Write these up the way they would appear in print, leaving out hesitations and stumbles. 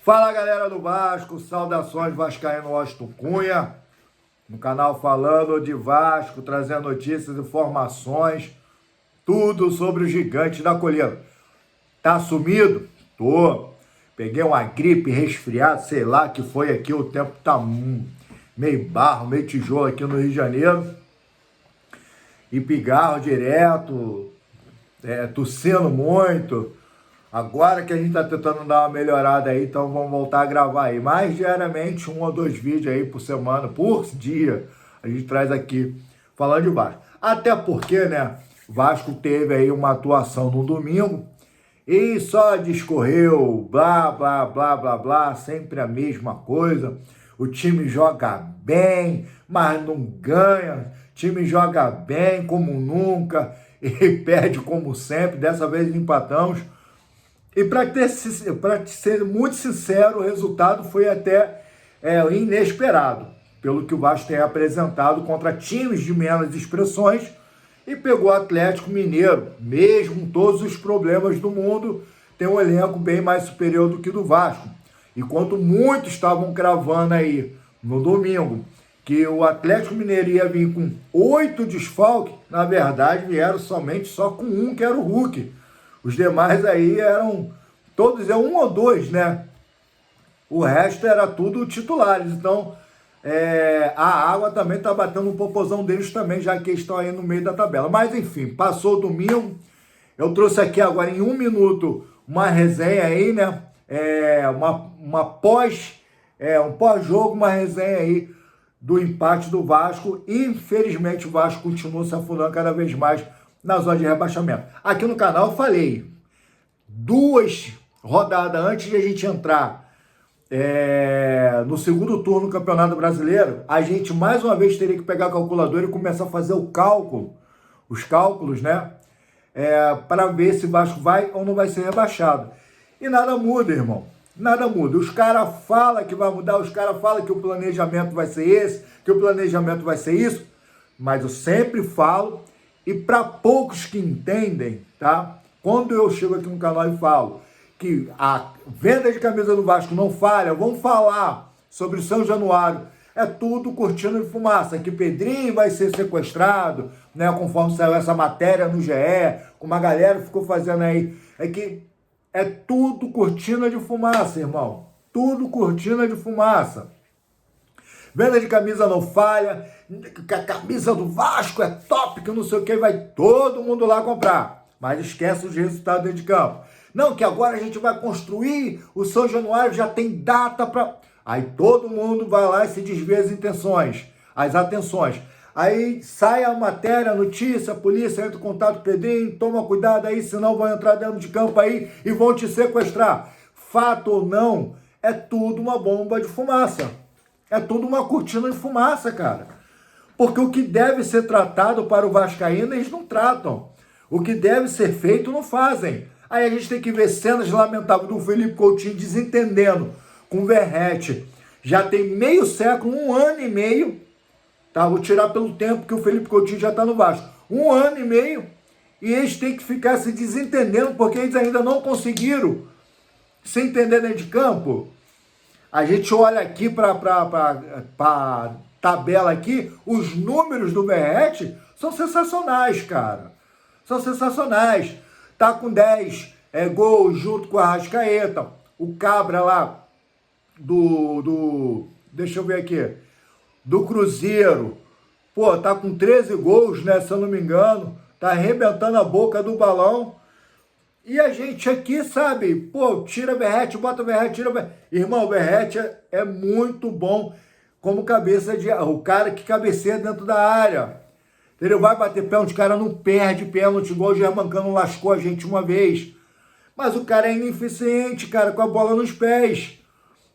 Fala galera do Vasco, saudações vascaíno Washington Cunha, no canal falando de Vasco, trazendo notícias, informações, tudo sobre o gigante da colina. Tá sumido? Tô. Peguei uma gripe, resfriado, sei lá que foi aqui, o tempo tá meio barro, meio tijolo aqui no Rio de Janeiro. E pigarro direto, tossindo muito. Agora que a gente tá tentando dar uma melhorada aí, então vamos voltar a gravar aí. Mais diariamente, 1 ou 2 vídeos aí por semana, por dia, a gente traz aqui falando de Vasco. Até porque, né, Vasco teve aí uma atuação no domingo e só discorreu, blá, blá, blá, blá, blá, sempre a mesma coisa. O time joga bem, mas não ganha. O time joga bem como nunca e perde como sempre. Dessa vez empatamos. E para ser muito sincero, o resultado foi até inesperado, pelo que o Vasco tem apresentado contra times de menos expressões e pegou o Atlético Mineiro, mesmo com todos os problemas do mundo, tem um elenco bem mais superior do que o do Vasco. Enquanto muitos estavam cravando aí no domingo que o Atlético Mineiro ia vir com 8 desfalques, na verdade vieram só com um, que era o Hulk. Os demais aí eram, todos, 1 ou 2, né? O resto era tudo titulares. Então, a água também está batendo no popozão deles também, já que eles estão aí no meio da tabela. Mas, enfim, passou o domingo. Eu trouxe aqui agora, em 1 minuto, uma resenha aí, né? Um pós-jogo, uma resenha aí do empate do Vasco. Infelizmente, o Vasco continua se afundando cada vez mais na zona de rebaixamento. Aqui no canal eu falei, 2 rodadas antes de a gente entrar no segundo turno do Campeonato Brasileiro, a gente mais uma vez teria que pegar a calculadora e começar a fazer os cálculos, né? Para ver se o Vasco vai ou não vai ser rebaixado. E nada muda, irmão. Nada muda. Os caras falam que vai mudar, os caras falam que o planejamento vai ser esse, que o planejamento vai ser isso, mas eu sempre falo. E para poucos que entendem, tá? Quando eu chego aqui no canal e falo que a venda de camisa do Vasco não falha, vamos falar sobre o São Januário. É tudo cortina de fumaça, que Pedrinho vai ser sequestrado, né? Conforme saiu essa matéria no GE, como a galera ficou fazendo aí. É que é tudo cortina de fumaça, irmão. Tudo cortina de fumaça. Venda de camisa não falha, que a camisa do Vasco é top, que não sei o que, vai todo mundo lá comprar. Mas esquece os resultados dentro de campo. Não, que agora a gente vai construir, o São Januário já tem data para... Aí todo mundo vai lá e se desvia as atenções. Aí sai a matéria, a notícia, a polícia entra em contato com o Pedrinho, toma cuidado aí, senão vão entrar dentro de campo aí e vão te sequestrar. Fato ou não, é tudo uma bomba de fumaça. É tudo uma cortina de fumaça, cara. Porque o que deve ser tratado para o vascaíno, eles não tratam. O que deve ser feito, não fazem. Aí a gente tem que ver cenas lamentáveis do Felipe Coutinho desentendendo com o Verratti. Já tem meio século, 1 ano e meio, tá? Vou tirar pelo tempo que o Felipe Coutinho já está no Vasco. 1 ano e meio, e eles têm que ficar se desentendendo, porque eles ainda não conseguiram se entender dentro de campo. A gente olha aqui para a tabela aqui, os números do Verratti são sensacionais, cara. São sensacionais. Tá com 10 gols junto com a Arrascaeta. O Cabra lá deixa eu ver aqui, do Cruzeiro. Pô, tá com 13 gols, né, se eu não me engano. Tá arrebentando a boca do balão. E a gente aqui, sabe, pô, tira Verratti, bota Verratti, tira Verratti. Irmão, o Verratti é muito bom como o cara que cabeceia dentro da área. Entendeu? Vai bater pênalti, o cara não perde pênalti, igual o Germancano lascou a gente uma vez. Mas o cara é ineficiente, cara, com a bola nos pés.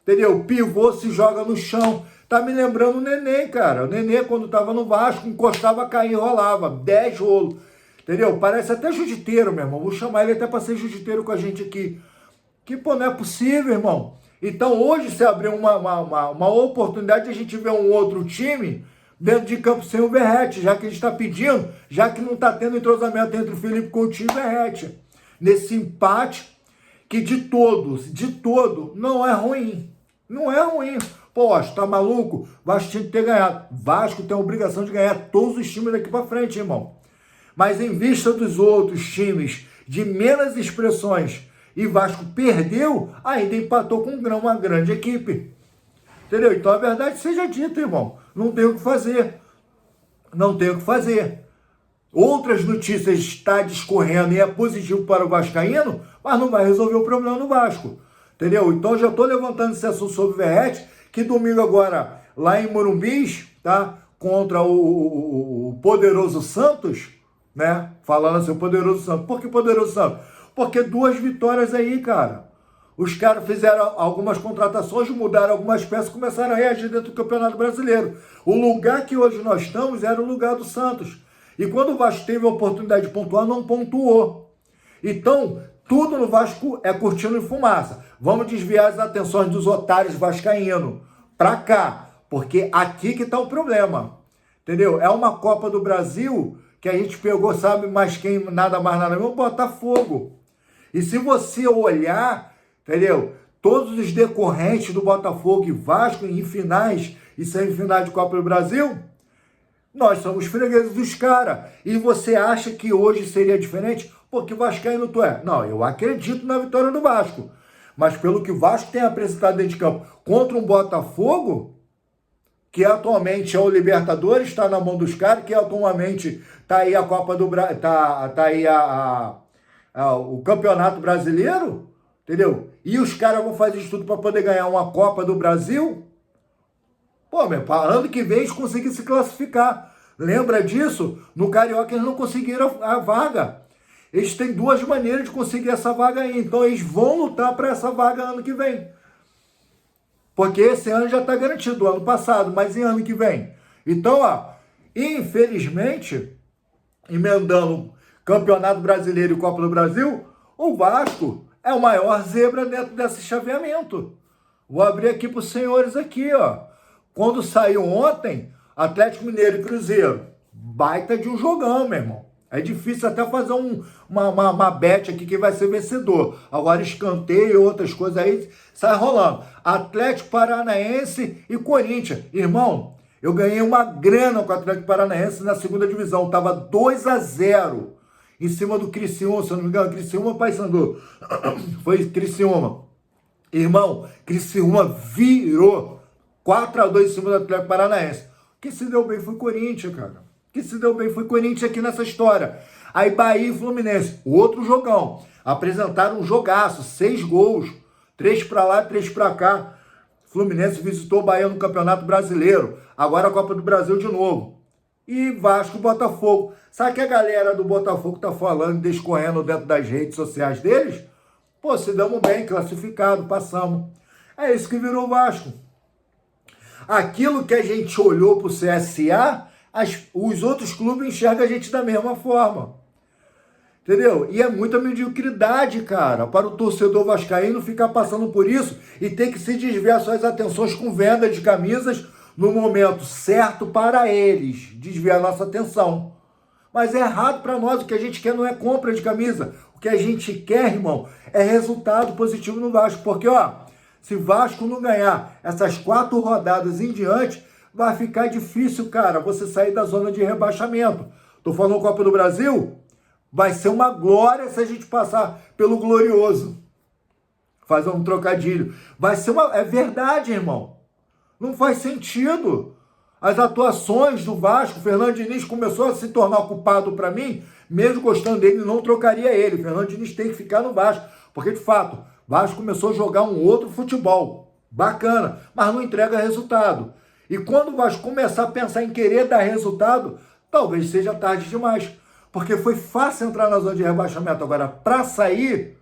Entendeu? O pivô se joga no chão. Tá me lembrando o Nenê, cara. O Nenê, quando tava no Vasco, encostava, caía, rolava. 10 rolos. Entendeu? Parece até jiu-jiteiro, meu irmão. Vou chamar ele até para ser jiu-jiteiro com a gente aqui. Que, pô, não é possível, irmão. Então, hoje, se abrir uma oportunidade de a gente ver um outro time dentro de campo sem o Verratti, já que a gente está pedindo, já que não está tendo entrosamento entre o Felipe Coutinho e o Verratti. Nesse empate, que de todo, não é ruim. Não é ruim. Pô, tá maluco? Vasco tinha que ter ganhado. Vasco tem a obrigação de ganhar todos os times daqui para frente, irmão. Mas em vista dos outros times de menos expressões e Vasco perdeu, ainda empatou com uma grande equipe. Entendeu? Então a verdade seja dita, irmão. Não tem o que fazer. Não tem o que fazer. Outras notícias está discorrendo e é positivo para o vascaíno, mas não vai resolver o problema no Vasco. Entendeu? Então já estou levantando esse assunto sobre o Verratti, que domingo agora, lá em Morumbis, tá? Contra o poderoso Santos, né? Falando assim, o poderoso Santos. Por que poderoso Santos? Porque 2 vitórias aí, cara. Os caras fizeram algumas contratações, mudaram algumas peças, começaram a reagir dentro do Campeonato Brasileiro. O lugar que hoje nós estamos era o lugar do Santos. E quando o Vasco teve a oportunidade de pontuar, não pontuou. Então, tudo no Vasco é cortina e fumaça. Vamos desviar as atenções dos otários vascaínos para cá, porque aqui que está o problema. Entendeu? É uma Copa do Brasil que a gente pegou, sabe, mais quem, nada menos, o Botafogo. E se você olhar, entendeu? Todos os decorrentes do Botafogo e Vasco em finais e semifinais de Copa do Brasil, nós somos fregueses dos caras. E você acha que hoje seria diferente? Porque vascaíno tu é. Não, eu acredito na vitória do Vasco. Mas pelo que o Vasco tem apresentado dentro de campo contra um Botafogo, que atualmente é o Libertadores, está na mão dos caras, que atualmente está aí a Copa do Brasil, tá aí o Campeonato Brasileiro, entendeu? E os caras vão fazer isso tudo para poder ganhar uma Copa do Brasil. Pô, meu, ano que vem eles conseguem se classificar. Lembra disso? No Carioca eles não conseguiram a vaga. Eles têm 2 maneiras de conseguir essa vaga aí. Então eles vão lutar para essa vaga ano que vem. Porque esse ano já está garantido, ano passado, mas em ano que vem. Então, ó, infelizmente, emendando Campeonato Brasileiro e Copa do Brasil, o Vasco é o maior zebra dentro desse chaveamento. Vou abrir aqui para os senhores aqui, ó. Quando saiu ontem, Atlético Mineiro e Cruzeiro, baita de um jogão, meu irmão. É difícil até fazer uma bet aqui que vai ser vencedor. Agora escanteio e outras coisas aí, sai rolando. Atlético Paranaense e Corinthians. Irmão, eu ganhei uma grana com o Atlético Paranaense na segunda divisão. Tava 2-0 em cima do Criciúma, se eu não me engano. Criciúma Paysandu. Foi Criciúma. Irmão, Criciúma virou 4-2 em cima do Atlético Paranaense. Quem se deu bem foi o Corinthians, cara. Quem se deu bem foi o Corinthians aqui nessa história. Aí Bahia e Fluminense, outro jogão. Apresentaram um jogaço, 6 gols. 3 para lá, 3 para cá. Fluminense visitou o Bahia no Campeonato Brasileiro. Agora a Copa do Brasil de novo. E Vasco e Botafogo. Sabe o que a galera do Botafogo tá falando, descorrendo dentro das redes sociais deles? Pô, se damos bem, classificado, passamos. É isso que virou o Vasco. Aquilo que a gente olhou pro CSA, os outros clubes enxergam a gente da mesma forma. Entendeu? E é muita mediocridade, cara, para o torcedor vascaíno ficar passando por isso e ter que se desviar suas atenções com venda de camisas no momento certo para eles. Desviar nossa atenção. Mas é errado para nós, o que a gente quer não é compra de camisa. O que a gente quer, irmão, é resultado positivo no Vasco. Porque, ó, se Vasco não ganhar essas 4 rodadas em diante, vai ficar difícil, cara, você sair da zona de rebaixamento. Tô falando Copa do Brasil, vai ser uma glória se a gente passar pelo Glorioso. Fazer um trocadilho. Vai ser uma... É verdade, irmão. Não faz sentido. As atuações do Vasco, Fernando Diniz começou a se tornar culpado para mim, mesmo gostando dele, não trocaria ele. Fernando Diniz tem que ficar no Vasco, porque de fato, Vasco começou a jogar um outro futebol, bacana, mas não entrega resultado. E quando o Vasco começar a pensar em querer dar resultado, talvez seja tarde demais, porque foi fácil entrar na zona de rebaixamento. Agora, para sair,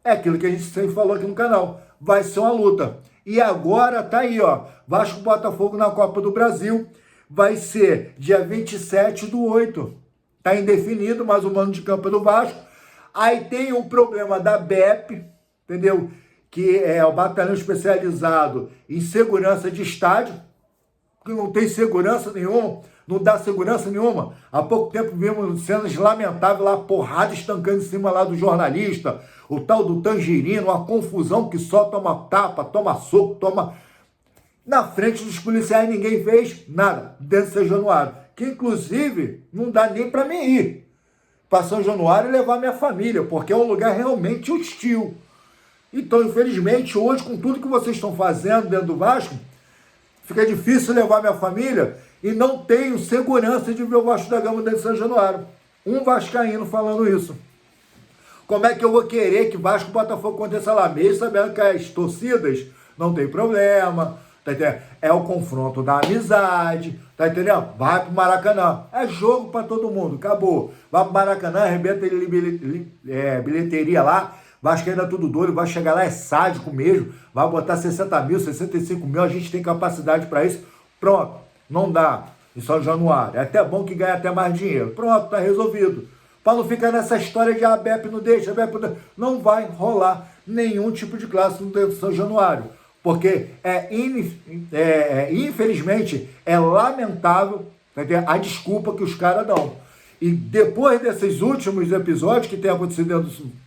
é aquilo que a gente sempre falou aqui no canal, vai ser uma luta. E agora tá aí, ó, Vasco e Botafogo na Copa do Brasil, vai ser dia 27/8. Tá indefinido, mas o mando de campo é do Vasco. Aí tem o problema da BEP, entendeu? Que é o batalhão especializado em segurança de estádio, que não tem segurança nenhuma, não dá segurança nenhuma. Há pouco tempo vimos cenas lamentáveis lá, porrada estancando em cima lá do jornalista, o tal do Tangerino, uma confusão que só toma tapa, toma soco, toma... Na frente dos policiais ninguém fez nada, dentro de São Januário, que inclusive não dá nem para mim ir para São Januário e levar minha família, porque é um lugar realmente hostil. Então, infelizmente, hoje, com tudo que vocês estão fazendo dentro do Vasco, fica difícil levar minha família e não tenho segurança de ver o Vasco da Gama dentro de São Januário. Um vascaíno falando isso. Como é que eu vou querer que Vasco e Botafogo aconteça lá, mesmo sabendo que as torcidas não tem problema, tá entendendo? É o confronto da amizade, tá entendendo? Vai pro Maracanã. É jogo para todo mundo, acabou. Vai pro Maracanã, arrebenta bilheteria lá, Vasco ainda é tudo doido, vai chegar lá, é sádico mesmo, vai botar 60 mil, 65 mil, a gente tem capacidade para isso. Pronto, não dá em São Januário. É até bom que ganha até mais dinheiro. Pronto, tá resolvido. Para não ficar nessa história de a BEP não deixa, a BEP não deixa. Não vai rolar nenhum tipo de classe no São Januário. Porque infelizmente é lamentável, tá entendendo? A desculpa que os caras dão. E depois desses últimos episódios que tem acontecido dentro do...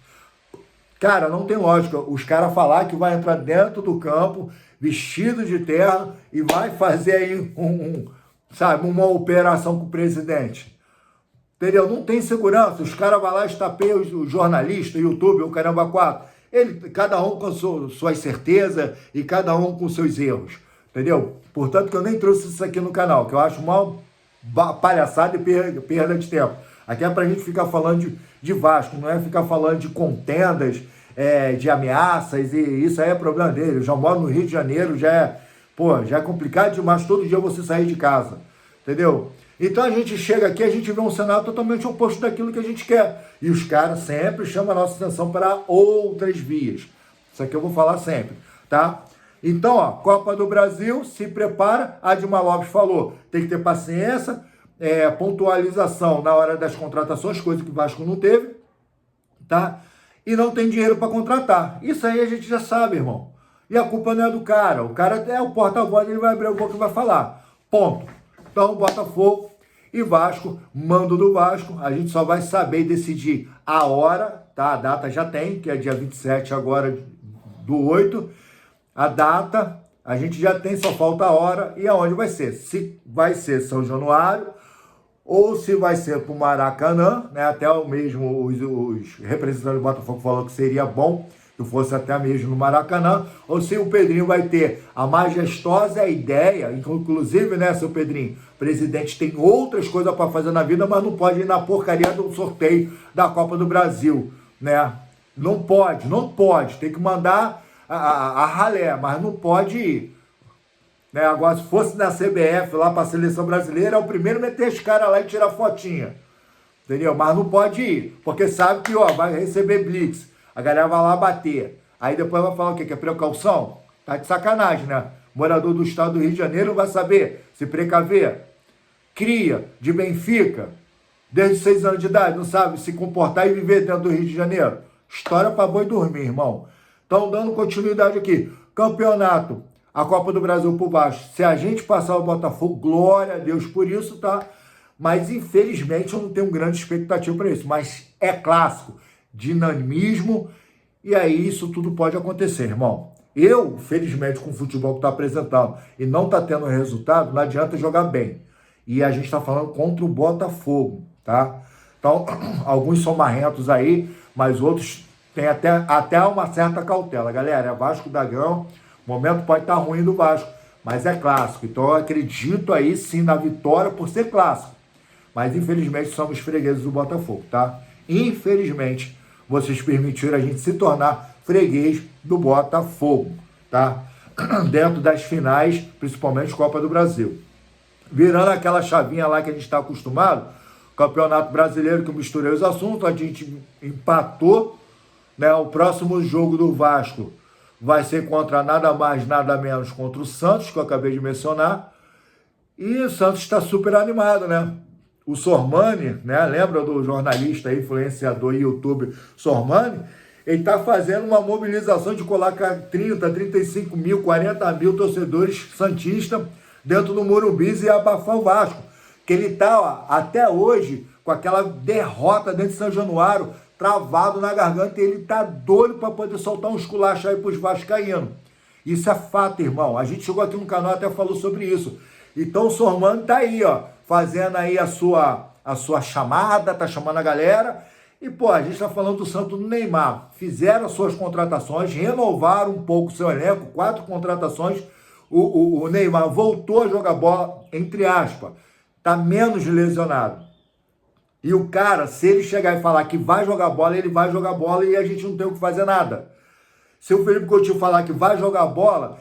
Cara, não tem lógica os caras falar que vai entrar dentro do campo vestido de terno e vai fazer aí sabe, uma operação com o presidente. Entendeu? Não tem segurança. Os caras vão lá, estapeiam os jornalistas, YouTube, o caramba 4. Cada um com suas certezas e cada um com seus erros. Entendeu? Portanto, que eu nem trouxe isso aqui no canal, que eu acho uma palhaçada e perda de tempo. Aqui é pra gente ficar falando de Vasco, não é ficar falando de contendas, de ameaças, e isso aí é problema dele. Eu já moro no Rio de Janeiro, já é complicado demais todo dia você sair de casa, entendeu? Então a gente chega aqui, a gente vê um cenário totalmente oposto daquilo que a gente quer. E os caras sempre chamam a nossa atenção para outras vias. Isso aqui eu vou falar sempre, tá? Então, ó, Copa do Brasil, se prepara, a Dilma Lopes falou, tem que ter paciência, pontualização na hora das contratações, coisa que o Vasco não teve, tá? E não tem dinheiro para contratar. Isso aí a gente já sabe, irmão. E a culpa não é do cara. O cara é o porta-voz, ele vai abrir um pouco e vai falar. Ponto. Então, Botafogo e Vasco, mando do Vasco, a gente só vai saber e decidir a hora, tá? A data já tem, que é dia 27 agora do 8. A data, a gente já tem, só falta a hora e aonde vai ser. Se vai ser São Januário ou se vai ser para o Maracanã, né? Até o mesmo os representantes do Botafogo falaram que seria bom que fosse até mesmo no Maracanã, ou se o Pedrinho vai ter a majestosa ideia, inclusive, né, seu Pedrinho, o presidente tem outras coisas para fazer na vida, mas não pode ir na porcaria do sorteio da Copa do Brasil, né? Não pode, tem que mandar a ralé, mas não pode ir. Né? Agora, se fosse na CBF, lá para a Seleção Brasileira, é o primeiro meter os caras lá e tirar fotinha, entendeu? Mas não pode ir, porque sabe que, ó, vai receber blitz. A galera vai lá bater. Aí depois vai falar o quê? Que é precaução? Tá de sacanagem, né? Morador do estado do Rio de Janeiro vai saber se precaver. Cria de Benfica, desde 6 anos de idade, não sabe se comportar e viver dentro do Rio de Janeiro. História para boi dormir, irmão. Então, dando continuidade aqui. Campeonato, a Copa do Brasil por baixo. Se a gente passar o Botafogo, glória a Deus por isso, tá? Mas, infelizmente, eu não tenho grande expectativa para isso. Mas é clássico. Dinamismo, e aí isso tudo pode acontecer, irmão. Eu, felizmente, com o futebol que está apresentando e não está tendo resultado, não adianta jogar bem. E a gente está falando contra o Botafogo, tá? Então, alguns são marrentos aí, mas outros têm até uma certa cautela. Galera, é Vasco da Gama, o momento pode estar ruim do Vasco, mas é clássico. Então eu acredito aí sim na vitória por ser clássico. Mas infelizmente somos fregueses do Botafogo, tá? Infelizmente, vocês permitiram a gente se tornar freguês do Botafogo, tá? Dentro das finais, principalmente Copa do Brasil. Virando aquela chavinha lá que a gente está acostumado, Campeonato Brasileiro, que eu misturei os assuntos, a gente empatou, né? O próximo jogo do Vasco vai ser contra nada mais, nada menos contra o Santos, que eu acabei de mencionar, e o Santos está super animado, né? O Sormani, né? Lembra do jornalista, influenciador e youtuber Sormani? Ele está fazendo uma mobilização de colocar 30, 35 mil, 40 mil torcedores santistas dentro do Morumbi e abafar o Vasco. que ele tá, ó, até hoje com aquela derrota dentro de São Januário, travado na garganta, e ele tá doido para poder soltar um esculacho aí pros vascaínos. Isso é fato, irmão. A gente chegou aqui no canal, até falou sobre isso. Então o Sormani tá aí, ó, fazendo aí a sua chamada, tá chamando a galera. E, pô, a gente tá falando do Santos do Neymar. Fizeram as suas contratações, renovaram um pouco o seu elenco, 4 contratações. O Neymar voltou a jogar bola, entre aspas, tá menos lesionado. E o cara, se ele chegar e falar que vai jogar bola, ele vai jogar bola e a gente não tem o que fazer nada. Se o Felipe Coutinho falar que vai jogar bola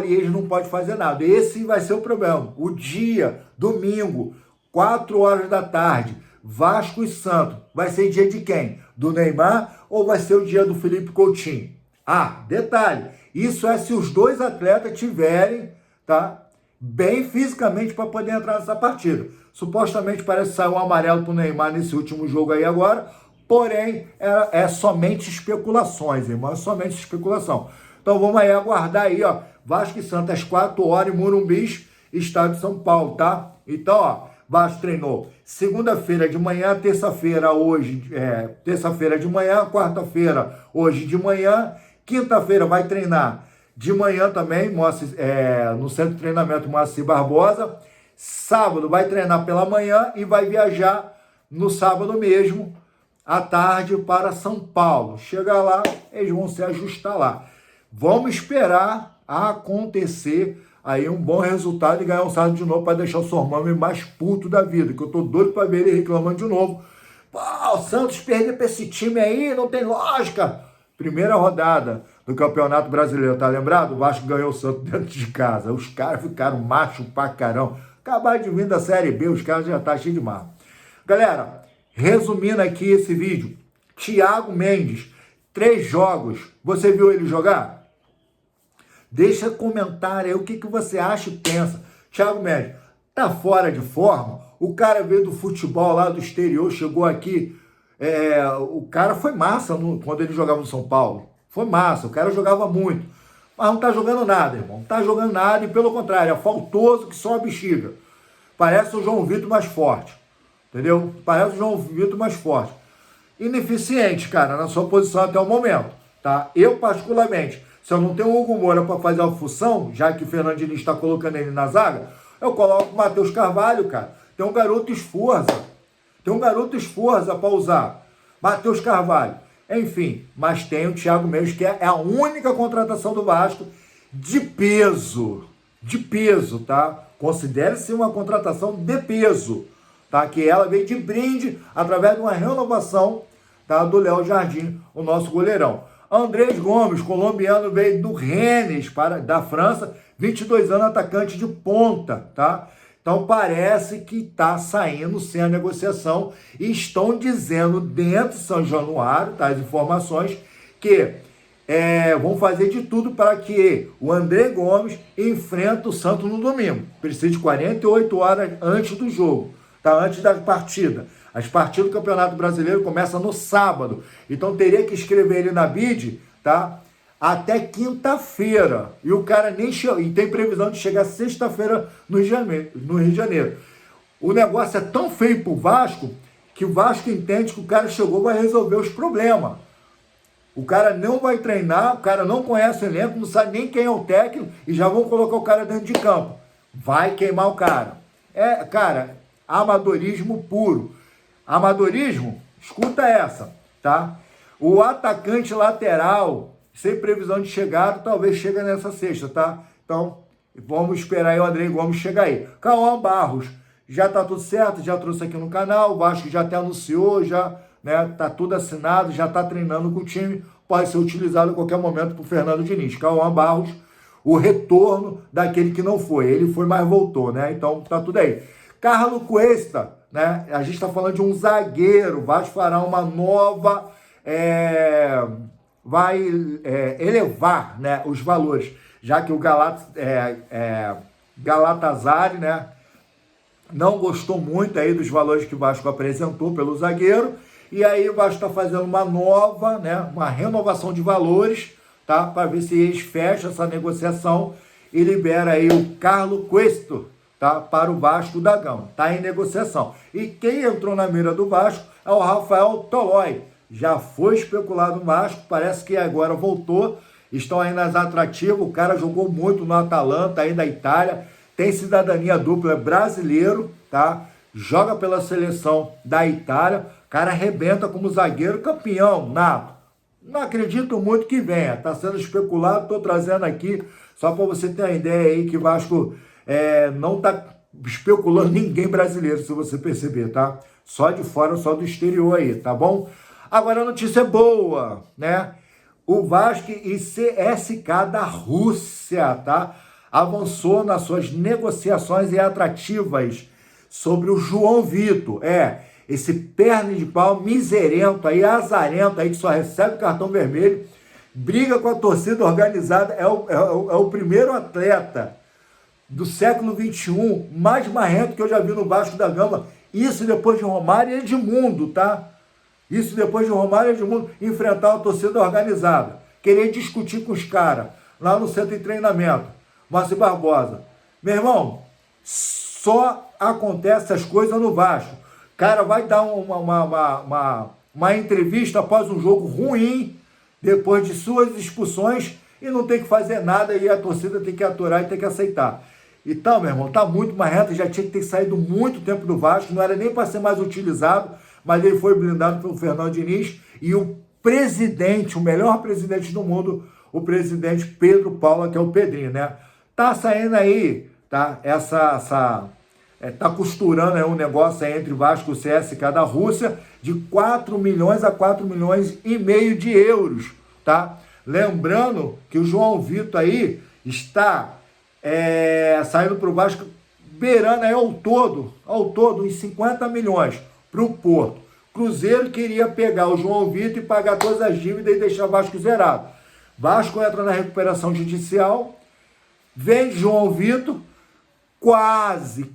e eles não podem fazer nada. Esse vai ser o problema. O dia, domingo, 4 horas da tarde, Vasco e Santos. Vai ser dia de quem? Do Neymar ou vai ser o dia do Felipe Coutinho? Ah, detalhe, isso é se os dois atletas tiverem, tá, bem fisicamente para poder entrar nessa partida. Supostamente parece que saiu um amarelo pro Neymar nesse último jogo aí agora, porém é somente especulações, irmão, é somente especulação. Então vamos aí aguardar aí, ó, Vasco e Santos às 4 horas em Morumbi, estado de São Paulo, tá? Então, ó, Vasco treinou segunda-feira de manhã, terça-feira hoje, terça-feira de manhã, quarta-feira hoje de manhã, quinta-feira vai treinar de manhã também, no Centro de Treinamento Moacir Barbosa. Sábado vai treinar pela manhã e vai viajar no sábado mesmo, à tarde, para São Paulo. Chegar lá, eles vão se ajustar lá. Vamos esperar acontecer aí um bom resultado e ganhar um sábado de novo para deixar o Sormani mais puto da vida, que eu tô doido para ver ele reclamando de novo. Pô, o Santos perder para esse time aí, não tem lógica. Primeira rodada do Campeonato Brasileiro, tá lembrado? O Vasco ganhou o Santos dentro de casa. Os caras ficaram macho pra caramba. Acabaram de vir da Série B, os caras já tá cheio de marra. Galera, resumindo aqui esse vídeo. Thiago Mendes, 3 jogos. Você viu ele jogar? Deixa comentário aí o que você acha e pensa. Thiago Mendes, tá fora de forma? O cara veio do futebol lá do exterior, chegou aqui. O cara foi massa quando ele jogava no São Paulo. Foi massa, o cara jogava muito. Mas não tá jogando nada, irmão. Não tá jogando nada e, pelo contrário, é faltoso que só a bexiga. Parece o João Vitor mais forte. Entendeu? Parece o João Vitor mais forte. Ineficiente, cara, na sua posição até o momento. Tá? Eu, particularmente, se eu não tenho o Hugo Moura para fazer a função, já que o Fernando Diniz está colocando ele na zaga, eu coloco o Matheus Carvalho, cara. Tem um garoto esforça. Tem um garoto esforça para usar. Matheus Carvalho. Enfim, mas tem o Thiago Mendes, que é a única contratação do Vasco de peso. De peso, tá? Considere-se uma contratação de peso, tá? Que ela veio de brinde através de uma renovação, tá? Do Léo Jardim, o nosso goleirão. Andrés Gomes, colombiano, veio do Rennes, da França, 22 anos, atacante de ponta, tá? Então parece que está saindo sem a negociação e estão dizendo dentro de São Januário, tá, as informações, que vão fazer de tudo para que o André Gomes enfrente o Santos no domingo. Precisa de 48 horas antes do jogo, tá, antes da partida. As partidas do Campeonato Brasileiro começam no sábado, então teria que escrever ele na BID, tá? Até quinta-feira. E o cara nem chegou. E tem previsão de chegar sexta-feira no Rio de Janeiro. O negócio é tão feio pro Vasco que o Vasco entende que o cara chegou e vai resolver os problemas. O cara não vai treinar, o cara não conhece o elenco, não sabe nem quem é o técnico e já vão colocar o cara dentro de campo. Vai queimar o cara. Cara, amadorismo puro. Amadorismo? Escuta essa, tá? O atacante lateral, sem previsão de chegada, talvez chegue nessa sexta, tá? Então, vamos esperar aí o André Gomes chegar aí. Cauã Barros, já tá tudo certo, já trouxe aqui no canal, o Vasco já até anunciou, já, né, tá tudo assinado, já tá treinando com o time, pode ser utilizado a qualquer momento por Fernando Diniz. Cauã Barros, o retorno daquele que não foi. Ele foi, mas voltou, né? Então, tá tudo aí. Carlos Cuesta, né? A gente tá falando de um zagueiro, o Vasco fará uma nova... vai elevar, né, os valores, já que o Galatasaray, né, não gostou muito aí dos valores que o Vasco apresentou pelo zagueiro, e aí o Vasco está fazendo uma nova, né, uma renovação de valores, tá, para ver se eles fecham essa negociação e libera aí o Carlos Cuesta, tá, para o Vasco da Gama. Está em negociação. E quem entrou na mira do Vasco é o Rafael Tolói. Já foi especulado no Vasco, parece que agora voltou. Estão aí nas atrativas. O cara jogou muito no Atalanta, aí da Itália. Tem cidadania dupla, é brasileiro, tá? Joga pela seleção da Itália. O cara arrebenta como zagueiro, campeão nato. Não acredito muito que venha. Está sendo especulado, estou trazendo aqui só para você ter uma ideia aí que o Vasco não está especulando ninguém brasileiro, se você perceber, tá? Só de fora, só do exterior aí, tá bom? Agora a notícia é boa, né? O Vasco e CSKA da Rússia, tá? Avançou nas suas negociações e atrativas sobre o João Vitor. Esse perna de pau miserento aí, azarento aí, que só recebe cartão vermelho, briga com a torcida organizada, é o primeiro atleta do século XXI mais marrento que eu já vi no Vasco da Gama. Isso depois de Romário e Edmundo, tá? Isso depois de Romário e Edmundo enfrentar a torcida organizada. Querer discutir com os caras lá no centro de treinamento. Márcio Barbosa. Meu irmão, só acontece essas coisas no Vasco. O cara vai dar uma entrevista após um jogo ruim, depois de suas expulsões, e não tem que fazer nada, e a torcida tem que aturar e tem que aceitar. Então, meu irmão, tá muito marrento, já tinha que ter saído muito tempo do Vasco, não era nem para ser mais utilizado, mas ele foi blindado pelo Fernando Diniz, e o presidente, o melhor presidente do mundo, o presidente Pedro Paula, que é o Pedrinho, né? Tá saindo aí, tá? Tá costurando aí um negócio aí entre Vasco e o CSKA da Rússia de 4 milhões a 4 milhões e meio de euros, tá? Lembrando que o João Vitor aí está saindo para o Vasco, beirando aí ao todo, uns 50 milhões para o Porto. Cruzeiro queria pegar o João Vitor e pagar todas as dívidas e deixar o Vasco zerado. Vasco entra na recuperação judicial, vende João Vitor, quase,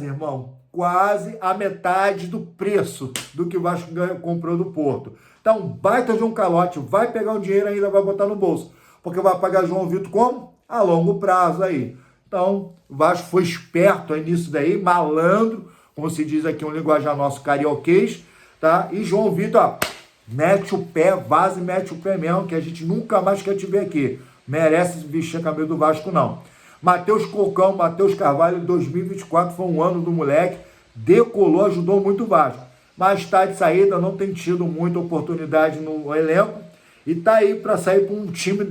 irmão, quase a metade do preço do que o Vasco comprou do Porto. Então, baita de um calote, vai pegar um dinheiro ainda, vai botar no bolso, porque vai pagar João Vitor como? A longo prazo aí. Então, o Vasco foi esperto aí nisso daí, malandro, como se diz aqui um linguajar nosso carioquês, tá? E João Vitor, ó, mete o pé, vaza e mete o pé mesmo, que a gente nunca mais quer te ver aqui. Merece vestir a camisa do Vasco, não. Matheus Cocão, Matheus Carvalho, 2024 foi um ano do moleque, decolou, ajudou muito o Vasco. Mas está de saída, não tem tido muita oportunidade no elenco e está aí para sair para um time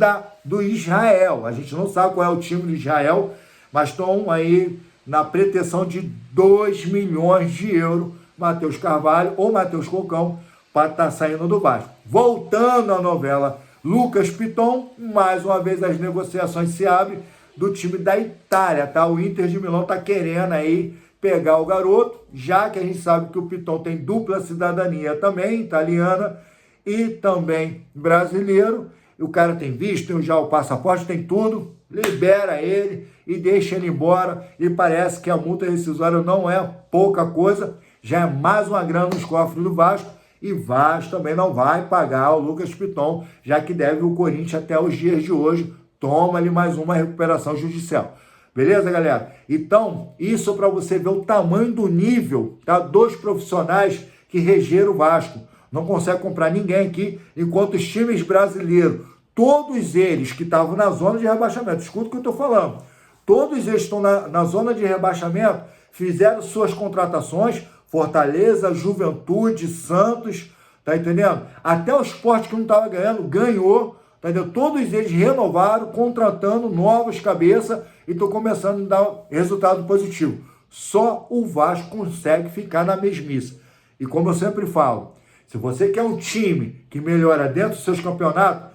do Israel. A gente não sabe qual é o time do Israel, mas estão aí na pretensão de 2 milhões de euros, Matheus Carvalho ou Matheus Cocão, para estar saindo do Vasco. Voltando à novela Lucas Piton, mais uma vez as negociações se abrem do time da Itália, tá? O Inter de Milão tá querendo aí pegar o garoto, já que a gente sabe que o Piton tem dupla cidadania também, italiana e também brasileiro. O cara tem visto, tem já o passaporte, tem tudo, libera ele e deixa ele embora. E parece que a multa rescisória não é pouca coisa, já é mais uma grana nos cofres do Vasco. E Vasco também não vai pagar o Lucas Piton, já que deve o Corinthians até os dias de hoje. Toma ali mais uma recuperação judicial. Beleza, galera? Então, isso para você ver o tamanho do nível, tá, dos profissionais que regeram o Vasco. Não consegue comprar ninguém aqui, enquanto os times brasileiros, todos eles que estavam na zona de rebaixamento, escuta o que eu estou falando, todos eles estão na zona de rebaixamento, fizeram suas contratações, Fortaleza, Juventude, Santos, tá entendendo? Até o Sport que não estava ganhando, ganhou. Tá entendeu? Todos eles renovaram, contratando novas cabeças e estão começando a dar resultado positivo. Só o Vasco consegue ficar na mesmice. E como eu sempre falo, se você quer um time que melhora dentro dos seus campeonatos,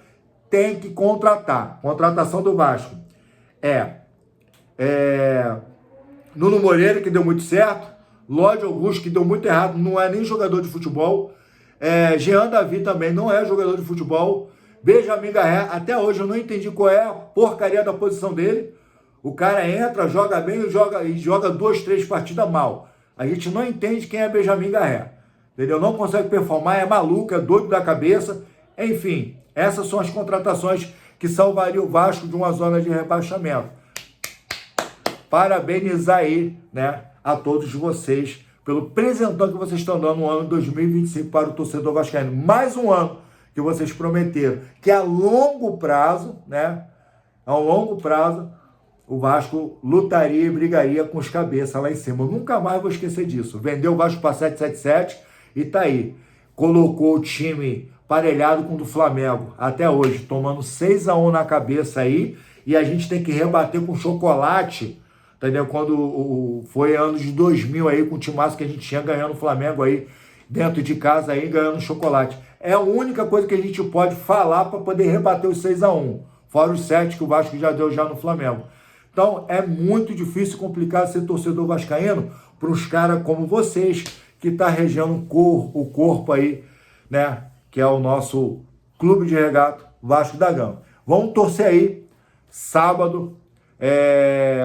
tem que contratar. Contratação do Vasco Nuno Moreira, que deu muito certo, Lodi Augusto, que deu muito errado, não é nem jogador de futebol, Jean Davi também não é jogador de futebol, Benjamin Garré, até hoje eu não entendi qual é a porcaria da posição dele. O cara entra, joga bem e joga 2, 3 partidas mal. A gente não entende quem é Benjamin Garré. Entendeu? Não consegue performar, é maluco, é doido da cabeça. Enfim, essas são as contratações que salvariam o Vasco de uma zona de rebaixamento. parabenizar aí, né, a todos vocês pelo presentão que vocês estão dando no ano de 2025 para o torcedor vascaíno. Mais um ano que vocês prometeram que a longo prazo, né, a longo prazo, o Vasco lutaria e brigaria com os cabeças lá em cima. Eu nunca mais vou esquecer disso. Vendeu o Vasco para 777 e tá aí. Colocou o time parelhado com o do Flamengo até hoje, tomando 6-1 na cabeça aí, e a gente tem que rebater com chocolate, entendeu? Quando foi anos de 2000 aí, com o timaço que a gente tinha ganhando o Flamengo aí, dentro de casa aí, ganhando chocolate. É a única coisa que a gente pode falar para poder rebater os 6-1, fora os 7 que o Vasco já deu já no Flamengo. Então, é muito difícil e complicado ser torcedor vascaíno para uns caras como vocês, que tá regendo o corpo aí, né? Que é o nosso Clube de Regata Vasco da Gama. Vamos torcer aí. Sábado,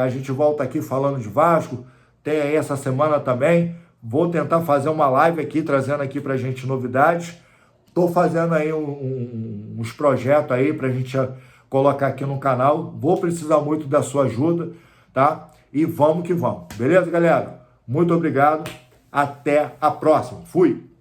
a gente volta aqui falando de Vasco. Tem aí essa semana também. Vou tentar fazer uma live aqui, trazendo aqui pra gente novidades. Tô fazendo aí uns projetos aí pra gente colocar aqui no canal. Vou precisar muito da sua ajuda, tá? E vamos que vamos. Beleza, galera? Muito obrigado. Até a próxima. Fui!